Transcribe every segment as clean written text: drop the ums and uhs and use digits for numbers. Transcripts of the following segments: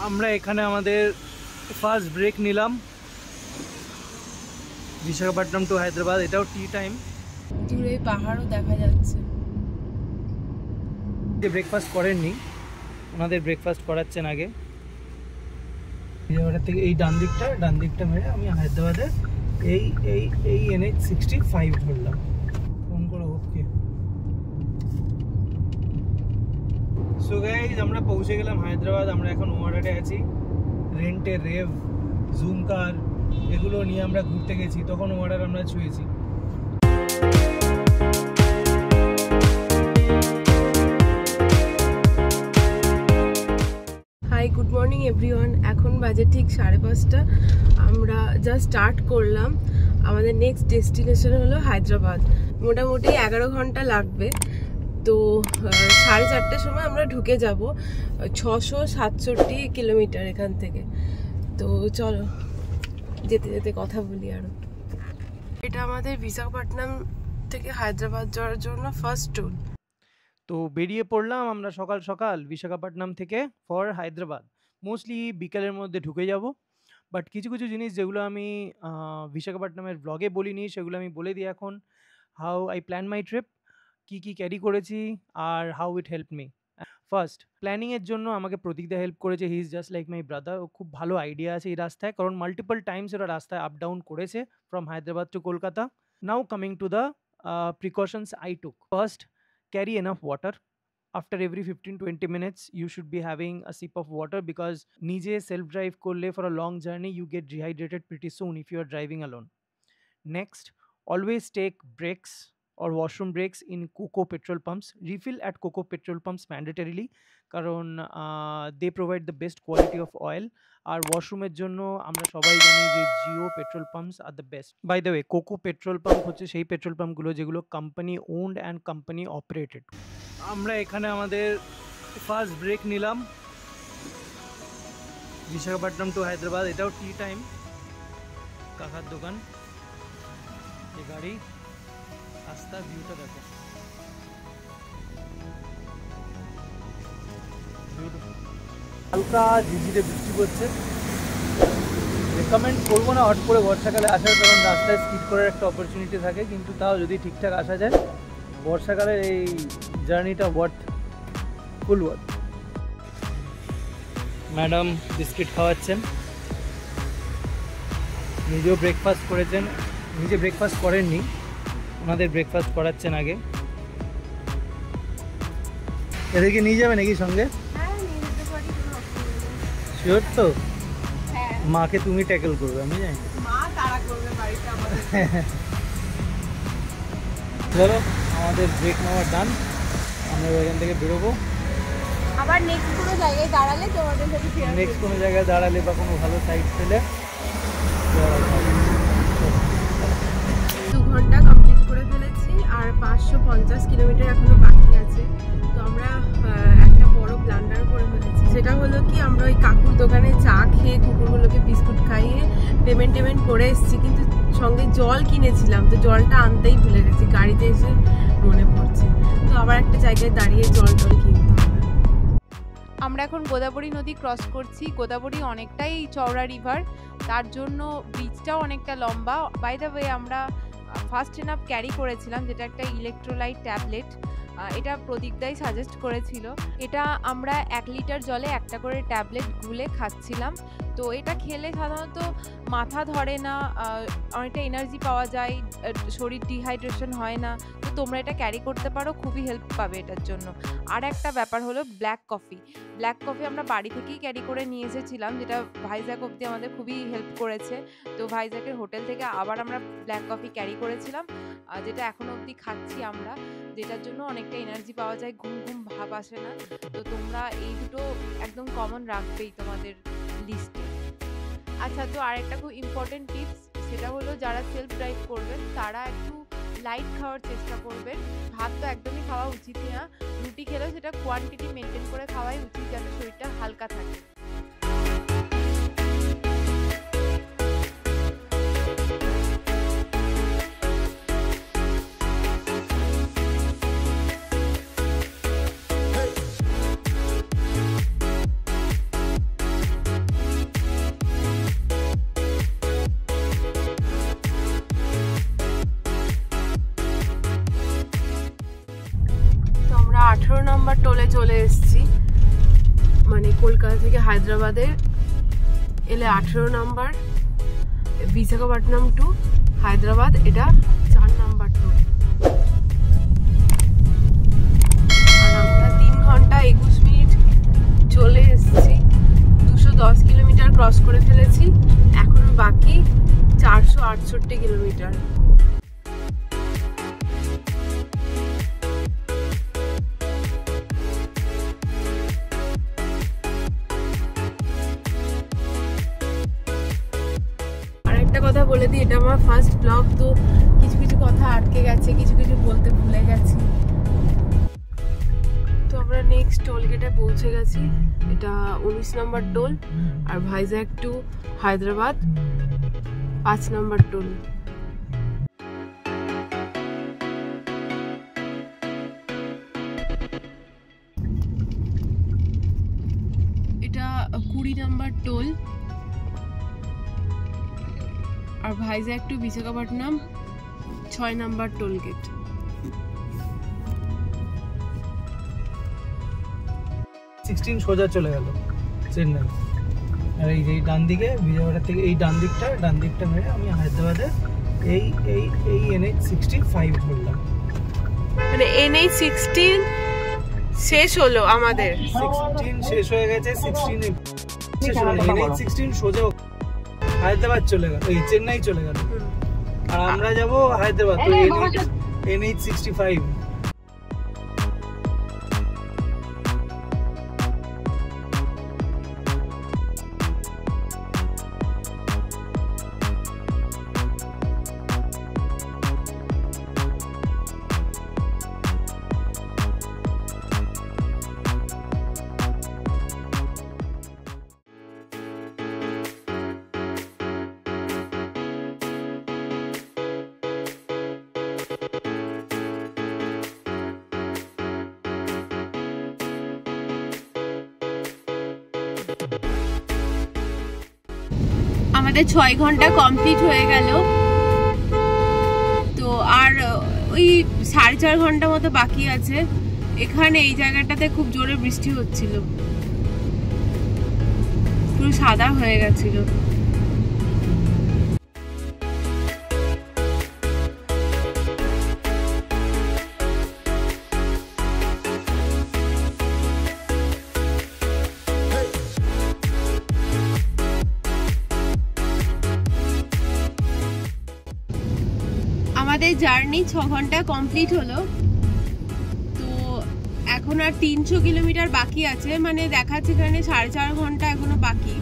আমরা এখানে আমাদের ফার্স্ট ব্রেক নিলাম বিশাখাপট্টনম টু হায়দ্রাবাদ। এটাও টি টাইম, দূরে পাহাড়ও দেখা যাচ্ছে। যে ব্রেকফাস্ট করেননি ওনাদের ব্রেকফাস্ট করাচ্ছেন আগে। বিজয়ওয়াড়া থেকে এই ডান দিকটা মেরে আমি হায়দ্রাবাদে এই NH65 ধরলাম। ফোন করে ওকে। সো গাইজ আমরা পৌঁছে গেলাম হায়দ্রাবাদ। আমরা এখন ওয়ারাডে আছি। রেন্টে রেভ, জুম কার এগুলো নিয়ে আমরা ঘুরতে গেছি, তখন ওয়ারার আমরা ছুঁয়েছি। Hi, good morning everyone. এখন বাজে ঠিক 5:30। আমরা জাস্ট স্টার্ট করলাম। আমাদের নেক্সট ডেস্টিনেশন হলো হায়দ্রাবাদ। মোটামুটি 11 ঘন্টা লাগবে। তো 4:30টার সময় আমরা ঢুকে যাব। 667 কিলোমিটার এখান থেকে। তো চলো যেতে যেতে কথা বলি আরো। এটা আমাদের বিশাখাপট্টনম থেকে হায়দ্রাবাদ যাওয়ার জন্য ফার্স্ট ট্যুর। তো বেরিয়ে পড়লাম আমরা সকাল সকাল বিশাখাপট্টনম থেকে ফর হায়দ্রাবাদ। মোস্টলি বিকেলের মধ্যে ঢুকে যাব, বাট কিছু কিছু জিনিস যেগুলো আমি বিশাখাপট্টনমের ব্লগে বলিনি সেগুলো আমি বলে দিই এখন। How I plan my trip, কী কী ক্যারি করেছি আর how it help me. First, প্ল্যানিংয়ের জন্য আমাকে প্রতীকদা হেল্প করেছে। He is just like my brother. ও খুব ভালো আইডিয়া আছে এই রাস্তায়, কারণ মাল্টিপল টাইমস ওরা রাস্তায় আপ ডাউন করেছে from Hyderabad to Kolkata. Now coming to the precautions I took. First, carry enough water. After every 15-20 minutes you should be having a sip of water, because nije self drive korle for a long journey you get dehydrated pretty soon if you are driving alone. Next, always take breaks or washroom breaks in Coco petrol pumps. Refill at Coco petrol pumps mandatorily, karon they provide the best quality of oil. আর ওয়াশরুমের জন্য আমরা সবাই জানি যে Jio petrol pumps আর the best. By the way, COCO petrol pump হচ্ছে সেই পেট্রোল পাম্পগুলো যেগুলো company owned and company operated. আমরা এখানে আমাদের ফার্স্ট ব্রেক নিলাম বিশাখাপট্টনম টু হায়দ্রাবাদ। এটাও টি টাইম। কাকার দোকান, এই গাড়ি, রাস্তা, ভিউটা দেখো, হালকা ঝিঝিরে বৃষ্টি পড়ছে। রেকমেন্ড করবো না হট করে বর্ষাকালে আসার, কারণ রাস্তায় স্কিড করার একটা অপরচুনিটি থাকে, কিন্তু তাও যদি ঠিকঠাক আসা যায় বর্ষাকালের এই জার্নিটা ওয়ার্থ, ফুল ওয়ার্থ। ম্যাডাম বিস্কিট খাওয়াচ্ছেন, নিজেও ব্রেকফাস্ট করেছেন। নিজে ব্রেকফাস্ট করেননি, ওনাদের ব্রেকফাস্ট করাচ্ছেন আগে। এদেরকে নিয়ে যাবে নাকি সঙ্গে? শিওর তো? মাকে তুমি ট্যাকেল করবে, আমি জানি। চলো, আমাদের ব্রেক নেওয়ার ডান। আমরা এখান থেকে বেরোবো। আবার নেক্সট কোনো জায়গায় দাঁড়ালে তোমাদের সাথে শেয়ার নেক্সট কোনো জায়গায় দাঁড়ালে বা কোনো ভালো সাইড পেলে। 2 ঘন্টা কমপ্লিট করে ফেলেছি, আর 550 কিলোমিটার এখনো বাকি আছে। তো আমরা একটা বড় ব্লান্ডার করে ফেলেছি। সেটা হলো কি, আমরা ওই কাকুর দোকানে চা খেয়ে কুকুরগুলোকে বিস্কুট খাইয়ে পেমেন্ট করে এসেছি, কিন্তু সঙ্গে জল কিনেছিলাম, তো জলটা আনতেই ভুলে গেছি। গাড়িতে এসে মনে পড়ছে, তো আবার একটা জায়গায় দাঁড়িয়ে জল কিনতে হবে। আমরা এখন গোদাবরী নদী ক্রস করছি। গোদাবরী অনেকটাই চওড়া রিভার, তার জন্য ব্রিজটাও অনেকটা লম্বা। বাই দ্য ওয়ে, আমরা ফার্স্ট এনাফ ক্যারি করেছিলাম, যেটা একটা ইলেকট্রোলাইট ট্যাবলেট। এটা প্রদীপদাই সাজেস্ট করেছিল। এটা আমরা 1 লিটার জলে একটা করে ট্যাবলেট গুলে খাচ্ছিলাম। তো এটা খেলে সাধারণত মাথা ধরে না, অনেকটা এনার্জি পাওয়া যায়, শরীর ডিহাইড্রেশন হয় না। তো তোমরা এটা ক্যারি করতে পারো, খুবই হেল্প পাবে এটার জন্য। আর একটা ব্যাপার হলো ব্ল্যাক কফি। আমরা বাড়ি থেকেই ক্যারি করে নিয়ে এসেছিলাম, যেটা ভাইজ্যাক অবধি আমাদের খুবই হেল্প করেছে। তো ভাইজ্যাকের হোটেল থেকে আবার আমরা ব্ল্যাক কফি ক্যারি করেছিলাম, যেটা এখনো অবধি খাচ্ছি আমরা, যেটার জন্য অনেকটা এনার্জি পাওয়া যায়, ঘুম ঘুম ভাব আসে না। তো তোমরা এই দুটো একদম কমন রাখবেই তোমাদের লিস্টে। আচ্ছা, তো আরেকটা খুব ইম্পর্টেন্ট টিপস, সেটা হলো যারা সেলফ ড্রাইভ করবেন তারা একটু লাইট খাওয়ার চেষ্টা করবেন। ভাত তো একদমই খাওয়া উচিতই না, রুটি খেলেও সেটা কোয়ান্টিটি মেনটেন করে খাওয়াই উচিত, যাতে শরীরটা হালকা থাকে। মানে কলকাতা থেকে হায়দ্রাবাদের এলে 18 নাম্বার, বিশাখাপট্টনম টু হায়দ্রাবাদ এটা 4 নাম্বার টোল। আর আমরা 3 ঘন্টা 21 মিনিট চলে এসেছি, 210 কিলোমিটার ক্রস করে ফেলেছি, এখন বাকি 468 কিলোমিটার। একটা কথা বলে দিই, এটা আমার ফার্স্ট ব্লগ, তো কিছু কিছু কথা আটকে গেছে, কিছু কিছু বলতে ভুলে গেছি। তো আমরা নেক্সট টোল গেটে পৌঁছে গেছি, এটা 19 নম্বর টোল, আর Vizag to Hyderabad 5 number toll. এটা 20 নম্বর টোল, আর Vizag to Visakhapatnam 6 number toll gate. 16 সোজা চলে গেল চেন্নাই। আর এই যে ডান দিকে বিজয়ওয়াড়া থেকে এই ডান দিকটা মেরে আমি হায়দ্রাবাদে এই এই এই NH65 ধরলাম। মানে NH16 শেষ হলো আমাদের, 16 শেষ হয়ে গেছে, 16 শেষ হলো, NH16 সোজা হায়দ্রাবাদ চলে গেল, এই চেন্নাই চলে গেল, আর আমরা যাব হায়দ্রাবাদ, তো NH65। আমাদের 6 ঘন্টা কমপ্লিট হয়ে গেল, তো আর ওই 4.5 ঘন্টা মতো বাকি আছে। এখানে এই জায়গাটাতে খুব জোরে বৃষ্টি হচ্ছিল, পুরো সাদা হয়ে গেছিল। আমাদের জার্নি 6 ঘন্টা কমপ্লিট হলো, তো এখন আর 300 কিলোমিটার বাকি আছে, মানে দেখাচ্ছে এখানে 4.5 ঘন্টা এখনো বাকি।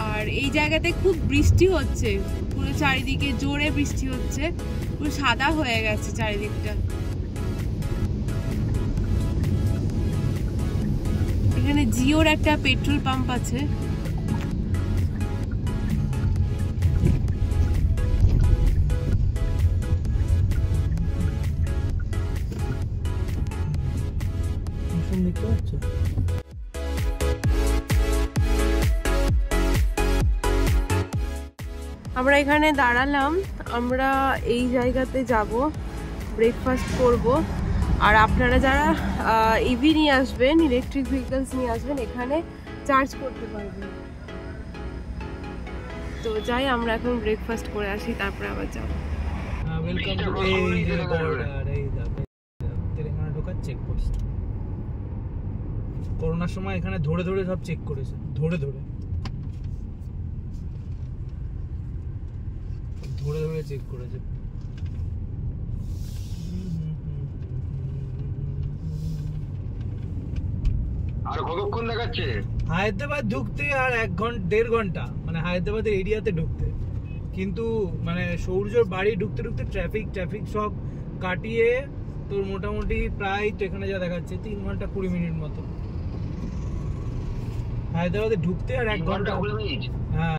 আর এই জায়গাতে খুব বৃষ্টি হচ্ছে, পুরো চারিদিকে জোরে বৃষ্টি হচ্ছে, পুরো সাদা হয়ে গেছে চারিদিকটা। এখানে জিওর একটা পেট্রোল পাম্প আছে। আমরা এখানে দাঁড়ালাম, আমরা এই জায়গাতে যাব, ব্রেকফাস্ট করব। আর আপনারা যারা ইভি নিয়ে আসবেন, ইলেকট্রিক ভেহিকলস নিয়ে আসবেন, এখানে চার্জ করতে পারবেন। তো যাই, আমরা এখন ব্রেকফাস্ট করে আসি, তারপরে আবার যাব। ওয়েলকাম টু তেলেঙ্গানা ঢোকার চেকপোস্ট। করোনার সময় এখানে ধরে ধরে সব চেক করেছে, ধরে ধরে চেক করেছে। আর কতক্ষণ দেখাচ্ছে? হায়দ্রাবাদ ঢুকতে আর 1-1.5 ঘন্টা, মানে হায়দ্রাবাদের এরিয়াতে ঢুকতে। কিন্তু মানে সৌর্যর বাড়ি ঢুকতে ঢুকতে ট্রাফিক সব কাটিয়ে তোর মোটামুটি প্রায় তো এখানে যা দেখাচ্ছে 3 ঘন্টা 20 মিনিট মতো হায়দ্রাবাদে ঢুকতে, আর 1 ঘন্টা। হ্যাঁ,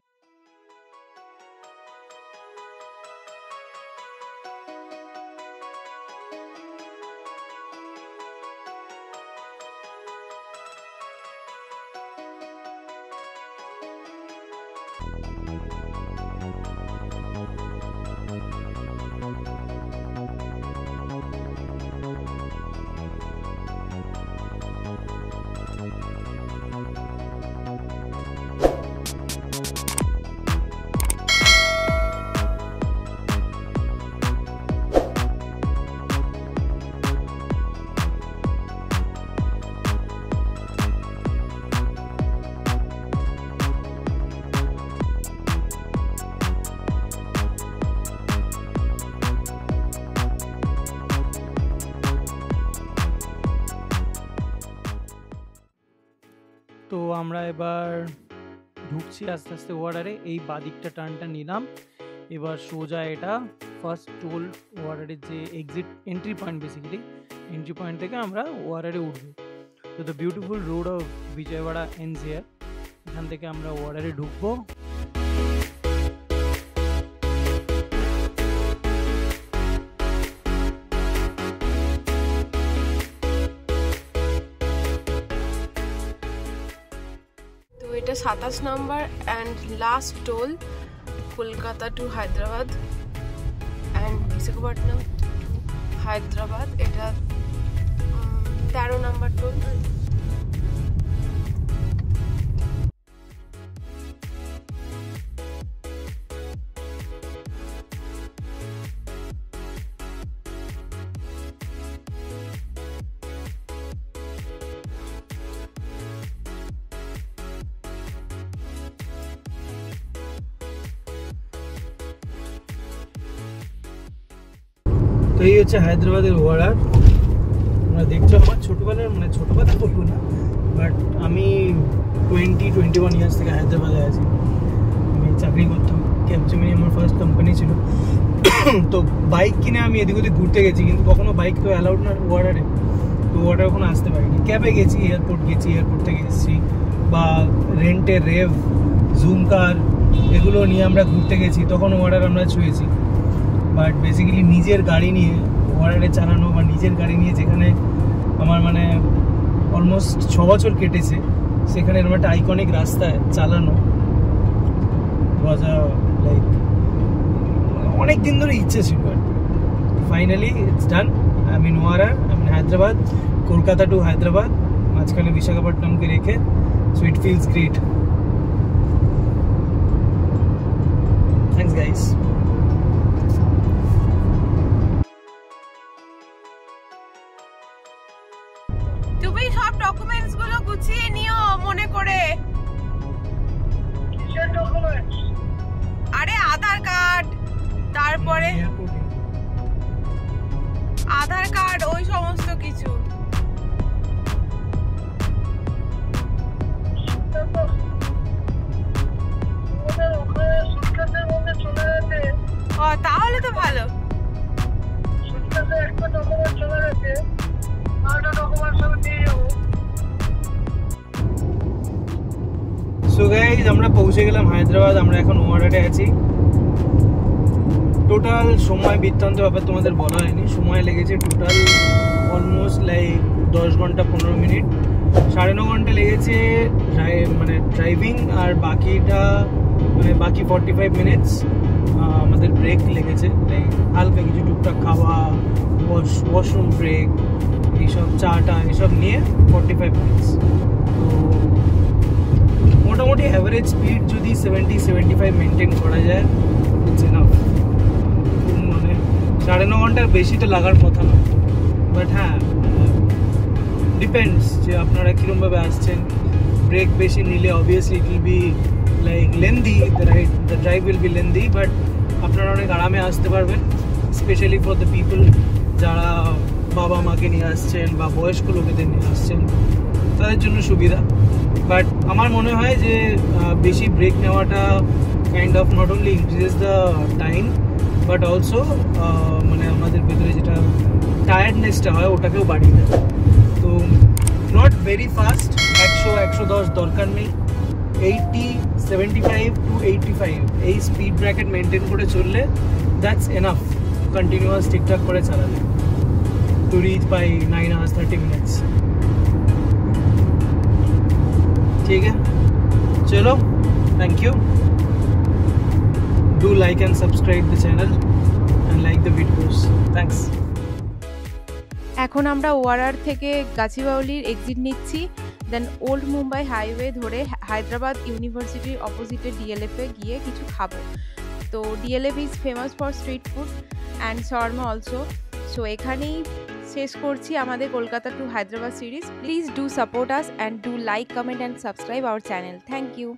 তো আমরা এবার ঢুকছি আস্তে আস্তে ওয়াটারে। এই বাদিকটা টার্নটা নিলাম, এবার সোজা এটা ফার্স্ট টোল ওয়াটারের যে exit entry point, basically entry point থেকে আমরা ওয়াটারে উঠবো। তো the beautiful road of Vijayawada ends here. এখান থেকে আমরা ওয়াটারে ঢুকবো। তো এটা 27 number and last toll, Kolkata to Hyderabad and Visakhapatnam to Hyderabad. এটা 13 নম্বর টোল। তো এই হচ্ছে হায়দ্রাবাদের ওয়াটার। তোমরা দেখছো আমার ছোটোবেলার, মানে ছোটোবেলা বলবো না, বাট আমি 21 ইয়ার্স থেকে হায়দ্রাবাদে আছি। আমি চাকরি করতাম, ক্যাপজেমিনি আমার ফার্স্ট কোম্পানি ছিল। তো বাইক কিনে আমি এদিক ওদিক ঘুরতে গেছি, কিন্তু কখনো বাইক তো অ্যালাউড না ওয়াটারে। তো ওয়াটার কখনো আসতে পারিনি। ক্যাবে গেছি, এয়ারপোর্ট গেছি, এয়ারপোর্ট থেকে এসেছি, বা রেন্টে রেভ, জুম কার এগুলো নিয়ে আমরা ঘুরতে গেছি, তখন ওয়াটার আমরা ছুঁয়েছি। বাট বেসিক্যালি নিজের গাড়ি নিয়ে ওয়াটারে চালানো, বা নিজের গাড়ি নিয়ে যেখানে আমার মানে অলমোস্ট 6 বছর কেটেছে, সেখানে এরকম একটা আইকনিক রাস্তায় চালানো ওয়াজ লাইক অনেক দিন ধরে ইচ্ছে ছিল। ফাইনালি ইটস ডান। আমি ওয়াটার, আমি হায়দ্রাবাদ, কলকাতা টু হায়দ্রাবাদ, মাঝখানে বিশাখাপট্টনমকে রেখে। So it feels great. Thanks guys. তুমি সব ডকুমেন্টস গুলো গুছিয়ে নিও মনে করে। আরে আধার কার্ড, তারপরে আধার কার্ড, ওই সমস্ত কিছু। তাহলে তো ভালো। সো গাইজ, আমরা পৌঁছে গেলাম হায়দ্রাবাদ। আমরা এখন ওয়াটারে আছি। টোটাল সময় বৃত্তান্ত ব্যাপার তোমাদের বলা হয়নি। সময় লেগেছে টোটাল অলমোস্ট লাইক 10 ঘন্টা 15 মিনিট। 9.5 ঘন্টা লেগেছে মানে ড্রাইভিং, আর বাকিটা মানে বাকি 45 মিনিটস আমাদের ব্রেক লেগেছে। লাইক হালকা কিছু টুকটাক খাওয়া, ওয়াশরুম ব্রেক, এইসব চাটা এসব নিয়ে 45 মিনিটস। তো মোটামুটি অ্যাভারেজ স্পিড যদি 70-75 মেনটেন করা যায়, ইটস এনাফ। মানে 9.5 ঘন্টার বেশি তো লাগার কথা না। বাট হ্যাঁ, ডিপেন্ডস যে আপনারা কীরকমভাবে আসছেন। ব্রেক বেশি নিলে obviously it will be like lengthy, the drive will be lengthy, but আপনারা অনেক আরামে আসতে পারবেন। স্পেশালি ফর দ্য পিপল যারা বাবা মাকে নিয়ে আসছেন বা বয়স্ক লোকেদের নিয়ে আসছেন, তাদের জন্য সুবিধা। বাট আমার মনে হয় যে বেশি ব্রেক নেওয়াটা kind of not only increases the time, but also মানে আমাদের ভেতরে যেটা টায়ার্ডনেসটা হয় ওটাকেও বাড়িয়ে দেয়। তো নট ভেরি ফাস্ট, 100-110 দরকার নেই। 80-75 এই স্পিড ব্র্যাকেট মেনটেন করে চললে দ্যাটস এনাফ, কন্টিনিউয়াস ঠিকঠাক করে চালালে, to reach by 9 hours 30 minutes। ठीक है, चलो, thank you. Do like and subscribe the channel and like the videos. Thanks. এখন আমরা ওয়ারার থেকে গাছিবাউলির এক্সিট নিচ্ছি, দেন ওল্ড মুম্বাই হাইওয়ে ধরে হায়দ্রাবাদ ইউনিভার্সিটির অপোজিটে ডিএলএফে গিয়ে কিছু খাবো। তো DLF is famous for street food and shawarma also. So এখানেই শেষ করছি আমাদের Kolkata to Hyderabad series. Please do support us and do like, comment and subscribe our channel. Thank you.